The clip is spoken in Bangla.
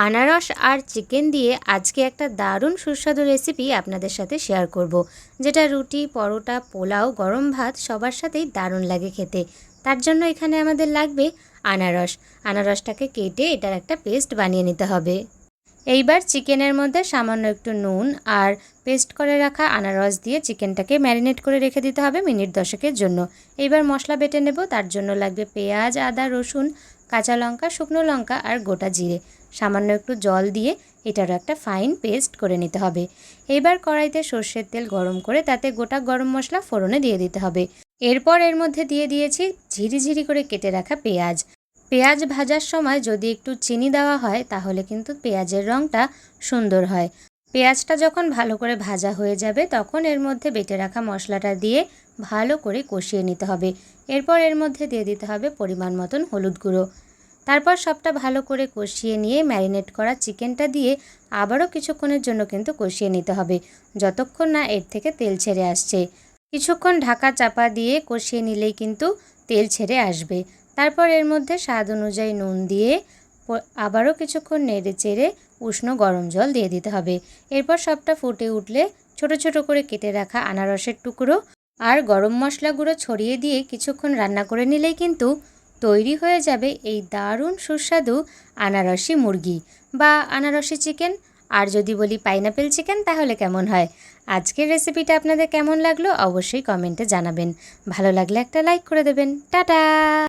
আনারস আর চিকেন দিয়ে আজকে একটা দারুণ সুস্বাদু রেসিপি আপনাদের সাথে শেয়ার করব, যেটা রুটি, পরোটা, পোলাও, গরম ভাত সবার সাথেই দারুণ লাগে খেতে। তার জন্য এখানে আমাদের লাগবে আনারস। আনারসটাকে কেটে এটার একটা পেস্ট বানিয়ে নিতে হবে। এইবার চিকেনের মধ্যে সামান্য একটু নুন আর পেস্ট করে রাখা আনারস দিয়ে চিকেনটাকে ম্যারিনেট করে রেখে দিতে হবে মিনিট 10-এর জন্য। এইবার মশলা বেটে নেব। তার জন্য লাগবে পেঁয়াজ, আদা, রসুন, কাঁচা লঙ্কা, শুকনো লঙ্কা আর গোটা জিরে। সামান্য একটু জল দিয়ে এটারও একটা ফাইন পেস্ট করে নিতে হবে। এইবার কড়াইতে সর্ষের তেল গরম করে তাতে গোটা গরম মশলা ফোড়নে দিয়ে দিতে হবে। এরপর এর মধ্যে দিয়ে দিয়েছি ঝিরিঝিরি করে কেটে রাখা পেঁয়াজ। পেঁয়াজ ভাজার সময় যদি একটু চিনি দেওয়া হয় তাহলে কিন্তু পেঁয়াজের রঙটা সুন্দর হয়। পেঁয়াজটা যখন ভালো করে ভাজা হয়ে যাবে তখন এর মধ্যে বেটে রাখা মশলাটা দিয়ে ভালো করে কষিয়ে নিতে হবে। এরপর এর মধ্যে দিয়ে দিতে হবে পরিমাণ মতন হলুদ গুঁড়ো। তারপর সবটা ভালো করে কষিয়ে নিয়ে ম্যারিনেট করা চিকেনটা দিয়ে আবারও কিছুক্ষণের জন্য কিন্তু কষিয়ে নিতে হবে, যতক্ষণ না এর থেকে তেল ছেড়ে আসছে। কিছুক্ষণ ঢাকা চাপা দিয়ে কষিয়ে নিলেই কিন্তু তেল ছেড়ে আসবে। তারপর এর মধ্যে স্বাদ অনুযায়ী নুন দিয়ে আবারও কিছুক্ষণ নেড়ে চেড়ে উষ্ণ গরম জল দিয়ে দিতে হবে। এরপর সবটা ফুটে উঠলে ছোট ছোট করে কেটে রাখা আনারসের টুকরো আর গরম মশলা গুঁড়ো ছড়িয়ে দিয়ে কিছুক্ষণ রান্না করে নিলেই কিন্তু তৈরি হয়ে যাবে এই দারুণ সুস্বাদু আনারসি মুরগি বা আনারসি চিকেন। আর যদি বলি পাইনাপেল চিকেন তাহলে কেমন হয়? আজকের রেসিপিটা আপনাদের কেমন লাগলো অবশ্যই কমেন্টে জানাবেন। ভালো লাগলে একটা লাইক করে দেবেন। টাটা।